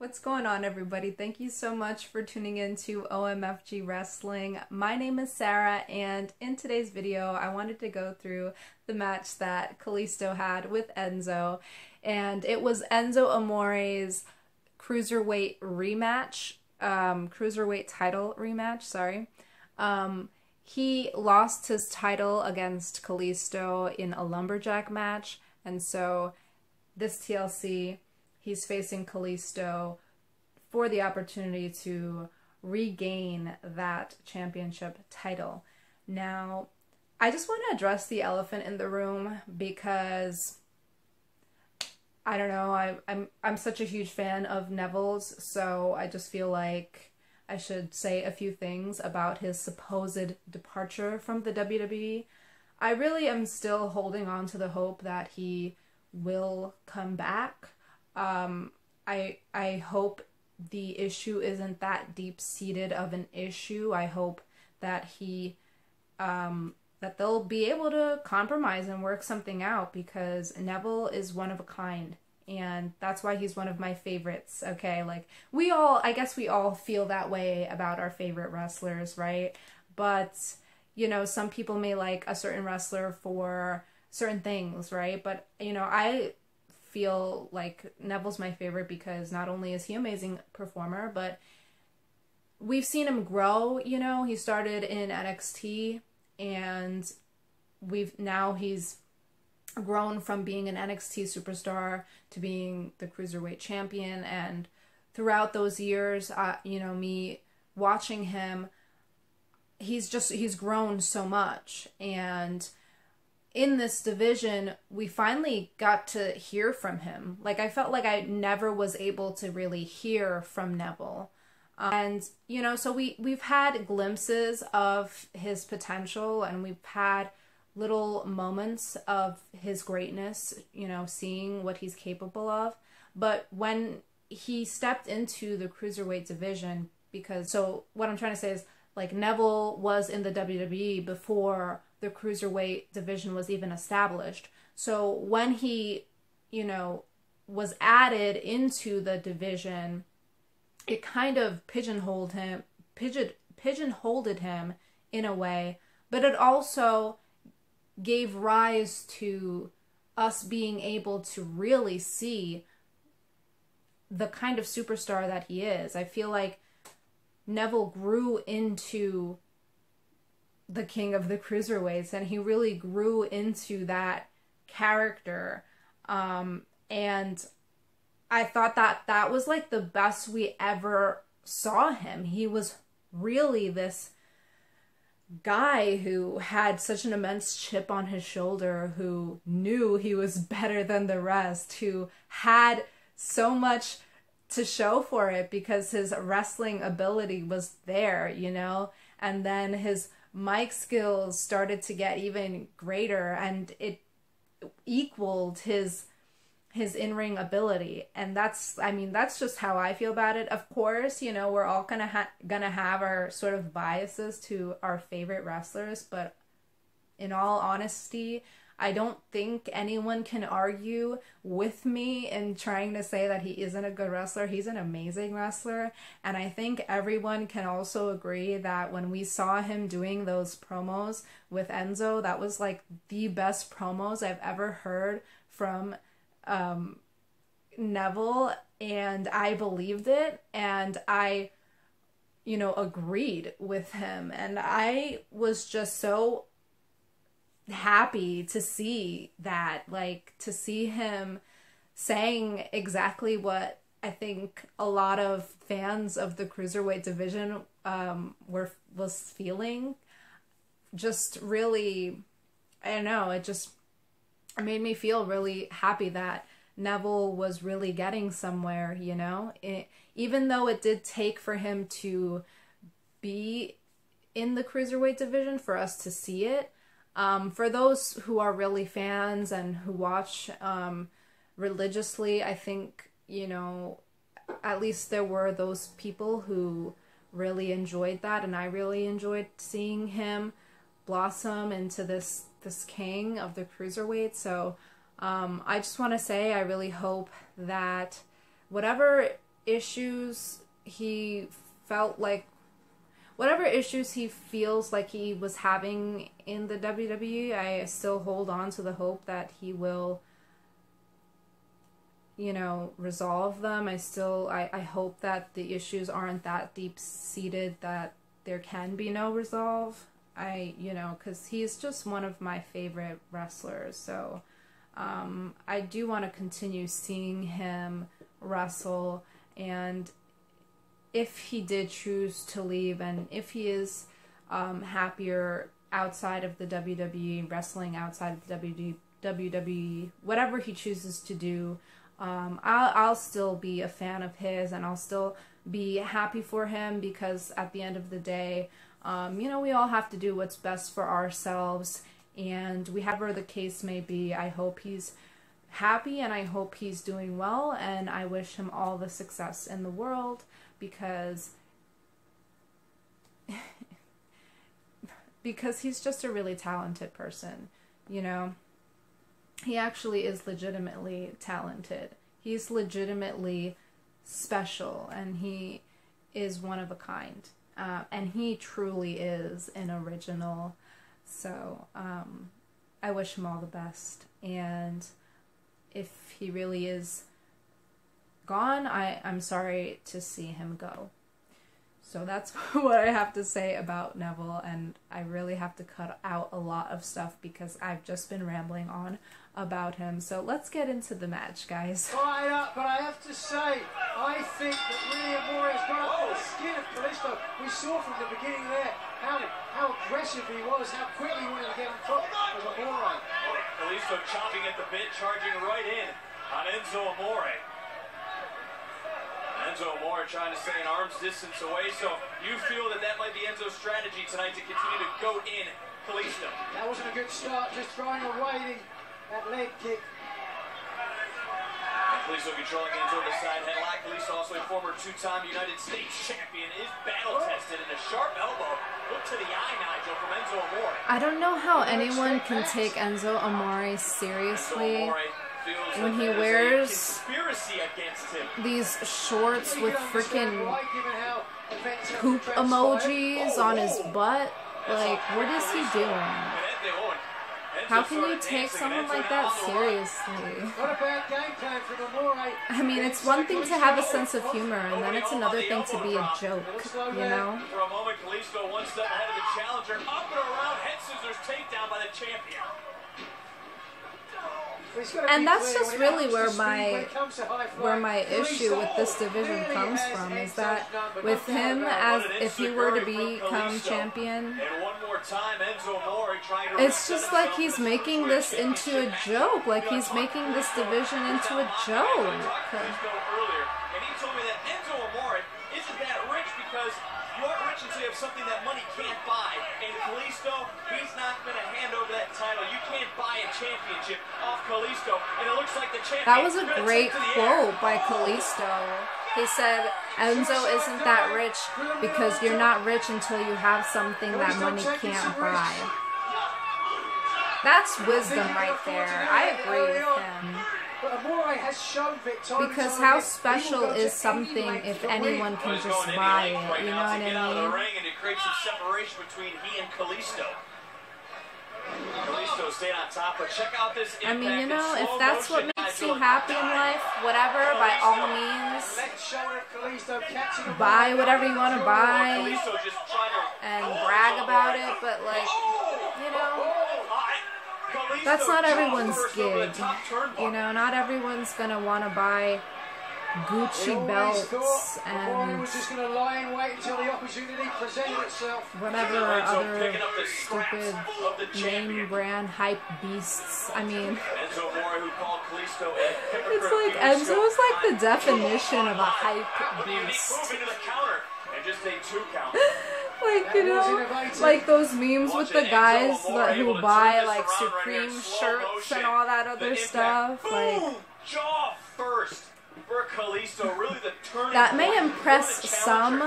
What's going on, everybody? Thank you so much for tuning in to OMFG Wrestling. My name is Sarah, and in today's video, I wanted to go through the match that Kalisto had with Enzo, and it was Enzo Amore's Cruiserweight rematch, Cruiserweight title rematch, sorry. He lost his title against Kalisto in a lumberjack match, and so this TLC, he's facing Kalisto for the opportunity to regain that championship title. Now, I just want to address the elephant in the room because I don't know, I'm such a huge fan of Neville's, so I just feel like I should say a few things about his supposed departure from the WWE. I really am still holding on to the hope that he will come back. I hope the issue isn't that deep-seated of an issue. I hope that that they'll be able to compromise and work something out, because Neville is one of a kind, and that's why he's one of my favorites, okay? Like, I guess we all feel that way about our favorite wrestlers, right? But, you know, some people may like a certain wrestler for certain things, right? But, you know, I feel like Neville's my favorite because not only is he an amazing performer, but we've seen him grow. You know, he started in NXT, and he's grown from being an NXT superstar to being the Cruiserweight champion. And throughout those years, you know, me watching him, he's grown so much. And in this division, we finally got to hear from him. Like, I felt like I never was able to really hear from Neville. And, you know, so we've had glimpses of his potential, and we've had little moments of his greatness, you know, seeing what he's capable of. But when he stepped into the Cruiserweight division, so what I'm trying to say is, like, Neville was in the WWE before the Cruiserweight division was even established. So when he, you know, was added into the division, it kind of pigeonholed him in a way, but it also gave rise to us being able to really see the kind of superstar that he is. I feel like Neville grew into the king of the cruiserweights, and he really grew into that character. And I thought that was like the best we ever saw him. He was really this guy who had such an immense chip on his shoulder, who knew he was better than the rest, who had so much to show for it because his wrestling ability was there, you know, and then his mic skills started to get even greater, and it equaled his in-ring ability. And that's just how I feel about it. Of course, you know, we're all gonna have our sort of biases to our favorite wrestlers, but in all honesty, I don't think anyone can argue with me in trying to say that he isn't a good wrestler. He's an amazing wrestler. And I think everyone can also agree that when we saw him doing those promos with Enzo, that was like the best promos I've ever heard from Neville. And I believed it, and I, you know, agreed with him. And I was just so happy to see that, like, to see him saying exactly what I think a lot of fans of the Cruiserweight division was feeling. Just really, I don't know, it made me feel really happy that Neville was really getting somewhere, you know? Even though it did take for him to be in the Cruiserweight division for us to see it. For those who are really fans and who watch religiously, I think, you know, at least there were those people who really enjoyed that, and I really enjoyed seeing him blossom into this king of the Cruiserweight. So I just want to say I really hope that whatever issues he felt like, whatever issues he feels like he was having in the WWE, I still hold on to the hope that he will, you know, resolve them. I hope that the issues aren't that deep-seated that there can be no resolve. You know, because he's just one of my favorite wrestlers, so I do want to continue seeing him wrestle, and if he did choose to leave, and if he is happier outside of the WWE, wrestling outside of the WWE, whatever he chooses to do, I'll still be a fan of his, and I'll still be happy for him, because at the end of the day, you know, we all have to do what's best for ourselves, and whatever the case may be, I hope he's happy, and I hope he's doing well, and I wish him all the success in the world, because he's just a really talented person, you know. He actually is legitimately talented. He's legitimately special, and he is one of a kind. And he truly is an original. So, I wish him all the best. And if he really is gone, I'm sorry to see him go. So that's what I have to say about Neville, and I really have to cut out a lot of stuff because I've just been rambling on about him. So let's get into the match, guys. Fired up, but I have to say, I think that really Amore has got up to the skin of Kalisto. We saw from the beginning there how aggressive he was, how quickly he wanted to get on top of Amore. Kalisto chomping at the bit, charging right in on Enzo Amore. Enzo Amore trying to stay an arm's distance away, so you feel that might be Enzo's strategy tonight to continue to goat in Kalisto. That wasn't a good start, just throwing away that leg kick. Kalisto controlling Enzo with the side headlock. Kalisto, also a former two-time United States champion, is battle-tested in a sharp elbow. Look to the eye, Nigel, from Enzo Amore. I don't know how anyone can take Enzo Amore seriously. Enzo Amore when he wears these shorts with freaking poop emojis on his butt. Like, what is he doing? How can you take someone like that seriously? I mean, it's one thing to have a sense of humor, and then it's another thing to be a joke, you know? For a moment, Kalisto one step ahead of the challenger. Up and around, head scissors takedown by the champion. And that's just really where my issue with this division comes from, is that with him, as if he were to become champion, it's just like he's making this into a joke, like he's making this division into a joke. And he told me that Enzo Amore isn't that rich because you aren't rich until you have something that money can't buy. And Kalisto, he's not going to hand over that title. You can't buy a championship off Kalisto. And it looks like the champion. That was a great quote by Kalisto. He said, Enzo isn't that rich because you're not rich until you have something that money can't buy. That's wisdom right there. I agree with him. Because how special is something if anyone can just buy it, you know what I mean? And it creates some separation between he and Kalisto. Kalisto stayed on top, but check out this impact. I mean, you know, if that's what makes you happy in life, whatever, by all means, buy whatever you want to buy and brag about it, but like, you know, that's not everyone's gig, you know, not everyone's gonna want to buy Gucci belts and whatever other stupid name brand hype beasts. I mean, it's like Enzo is like the definition of a hype beast. Like, you know, like those memes with the guys who buy like Supreme shirts and all that other stuff. Like, jaw first. That may impress some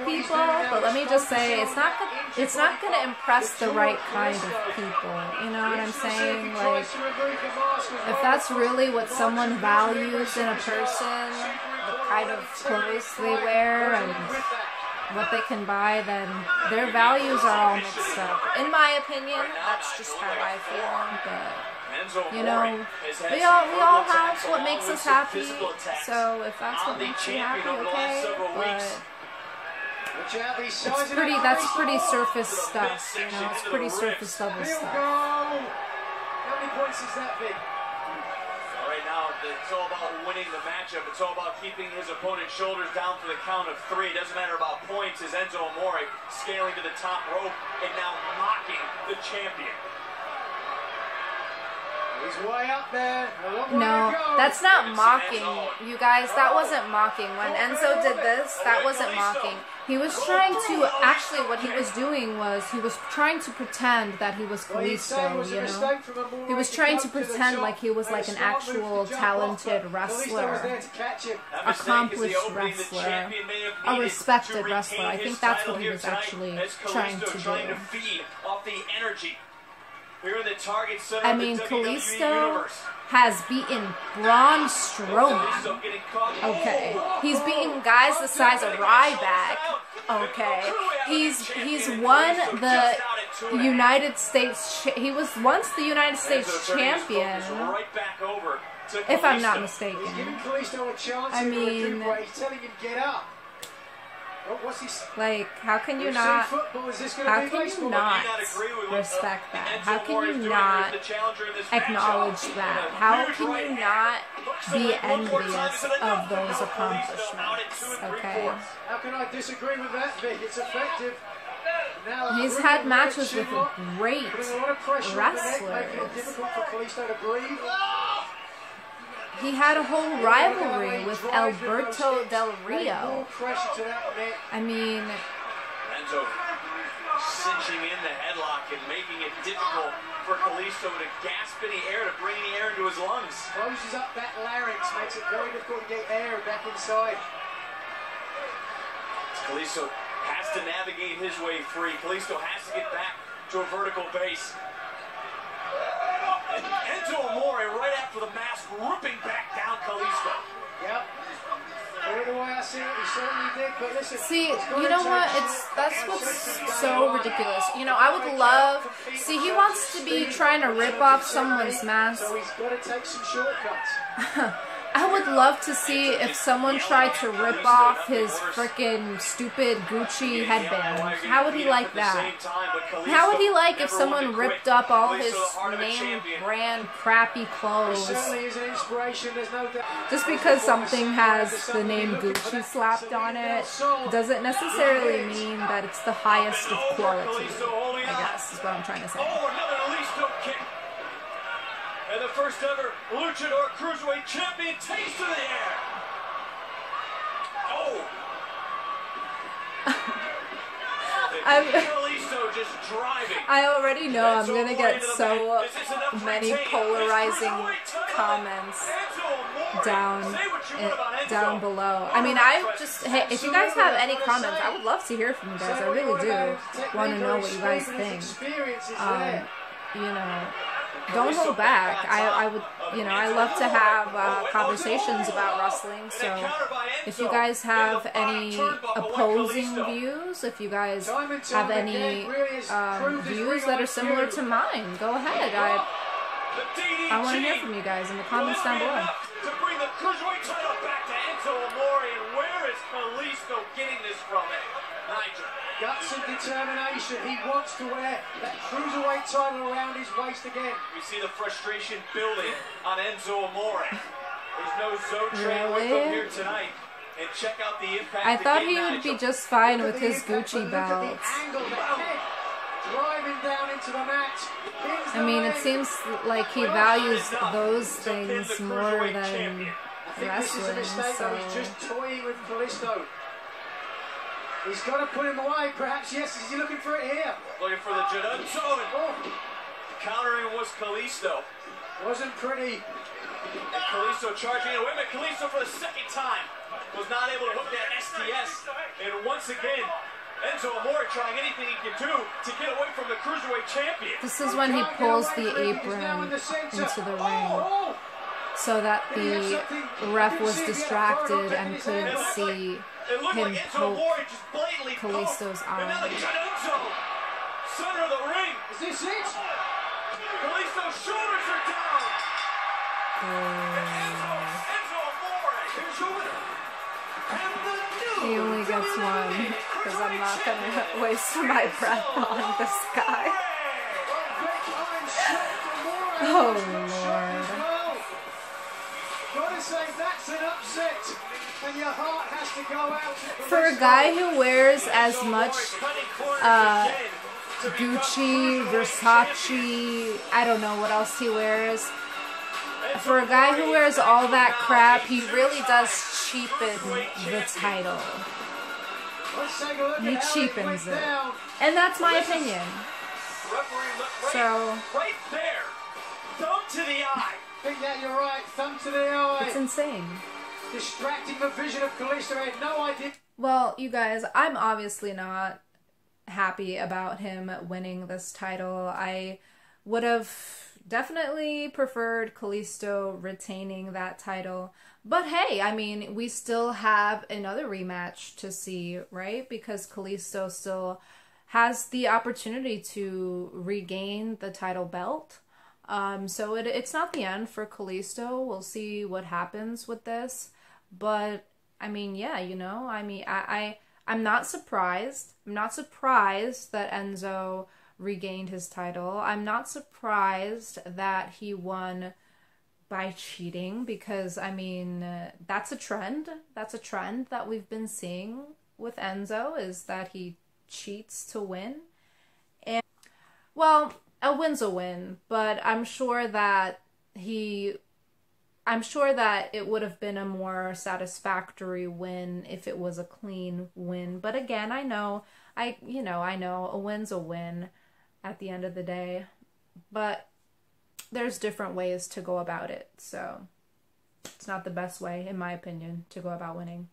people, but let me just say, it's not going to impress the right kind of people. You know what I'm saying? Like, if that's really what someone values in a person, the kind of clothes they wear and what they can buy, then their values are all mixed up. In my opinion, that's just how I feel. But you know, we all have what makes us happy. So if that's what makes you happy, okay. But that's pretty surface stuff. You know, it's pretty surface level stuff. How many points is that, Vic? Right now, it's all about winning the matchup. It's all about keeping his opponent's shoulders down for the count of 3. It doesn't matter about points. As Enzo Amore scaling to the top rope and now mocking the champion. He's way up there. No, that's not mocking, you guys. That wasn't mocking. When Enzo did this, that wasn't mocking. He was trying to, actually what he was doing was, he was trying to pretend that he was Kalisto, you know? He was trying to pretend like he was like an actual talented wrestler, accomplished wrestler, a respected wrestler. I think that's what he was actually trying to do. I mean, Kalisto has beaten Braun Strowman. Okay. He's beaten guys the size of Ryback. Okay. He's won the United States. He was once the United States champion, if I'm not mistaken. I mean, like, how can you not respect that? How can you not acknowledge that? How can you not be envious of those accomplishments? Okay. How can I disagree with that, Vic? It's effective. He's had matches with great wrestlers. He had a whole rivalry with Alberto Del Rio. I mean, Enzo cinching in the headlock and making it difficult for Kalisto to gasp in the air, to bring the air into his lungs. Closes up that larynx, makes it very difficult to get air back inside. Kalisto has to navigate his way free. Kalisto has to get back to a vertical base. And Enzo Amore, right after the mask, ripping back down Kalisto. Yep. The way I see it, he certainly did. But listen, see, you know what? That's what's so ridiculous. You know, I would love. See, he wants to be trying to rip off someone's mask. So he's got to take some shortcuts. I would love to see if someone tried to rip off his frickin' stupid Gucci headband. How would he like that? How would he like if someone ripped up all his name brand crappy clothes? Just because something has the name Gucci slapped on it doesn't necessarily mean that it's the highest of quality, I guess is what I'm trying to say. And the first ever Luchador Cruiserweight champion takes to the air. Oh! Kalisto just driving. I already know I'm gonna get so many polarizing comments down below. I mean, hey, if you guys have any comments, I would love to hear from you guys. I really do want to know what you guys think. You know. Don't hold back. I would, you know, I love to have conversations about wrestling. So if you guys have any opposing views, if you guys have any views that are similar to mine, go ahead. I want to hear from you guys in the comments down below. To bring the Cruiserweight title back to Enzo Amore, and where is Kalisto getting this from? Nigel. Guts and determination. He wants to wear that Cruiserweight title around his waist again. We see the frustration building on Enzo Amore. There's no Zone Train with him here tonight. And check out the impact. I thought he would be just fine with his Gucci belts. Driving down into the mat. I mean, it seems like he values those things more than wrestling. So. He's just toying with Kalisto. He's got to put him away, perhaps. Yes, is he looking for it here? Looking for the Jadunzo. Oh. Countering was Kalisto. Wasn't pretty. And Kalisto charging away. But Kalisto for the second time was not able to hook that STS. And once again, Enzo Amore trying anything he can do to get away from the Cruiserweight champion. This is when he pulls the apron into the ring. so that the ref was distracted and couldn't see him poke Kalisto's eye. Center of the ring. Is this it? Kalisto's shoulders are down. Enzo Amore. Here's your winner. And the new He only gets one, because I'm not going to waste my breath on this guy. Oh, Lord. Gotta say, that's an upset. And your heart has to go out to For a guy who wears as much Gucci, Versace, I don't know what else he wears. For a guy who wears all that crap, he really does cheapen the title. He cheapens it. And that's my opinion. So, right there. Thumb to the eye. Yeah, you're right. Thumb to the eye. it's insane. Distracting the vision of Kalisto. I had no idea. Well, you guys, I'm obviously not happy about him winning this title. I would have definitely preferred Kalisto retaining that title. But hey, I mean, we still have another rematch to see, right? Because Kalisto still has the opportunity to regain the title belt. So it's not the end for Kalisto. We'll see what happens with this. But, I mean, yeah, you know, I mean, I'm not surprised. I'm not surprised that Enzo regained his title. I'm not surprised that he won by cheating because, I mean, that's a trend. That's a trend that we've been seeing with Enzo, is that he cheats to win. And, well, a win's a win, but I'm sure that it would have been a more satisfactory win if it was a clean win. But again, I know a win's a win at the end of the day. But there's different ways to go about it. So it's not the best way, in my opinion, to go about winning.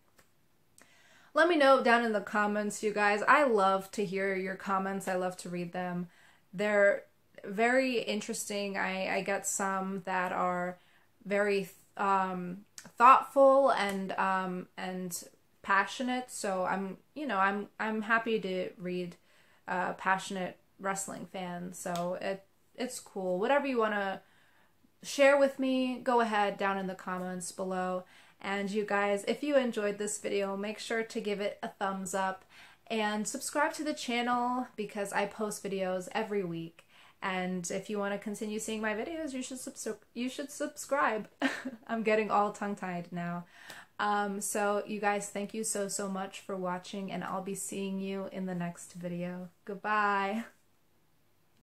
Let me know down in the comments, you guys. I love to hear your comments. I love to read them. They're very interesting. I get some that are very thoughtful and passionate. So I'm happy to read passionate wrestling fans. So it's cool. Whatever you want to share with me, go ahead down in the comments below. And you guys, if you enjoyed this video, make sure to give it a thumbs up and subscribe to the channel because I post videos every week. And if you want to continue seeing my videos, you should subscribe. I'm getting all tongue-tied now. So you guys, thank you so much for watching, and I'll be seeing you in the next video. Goodbye.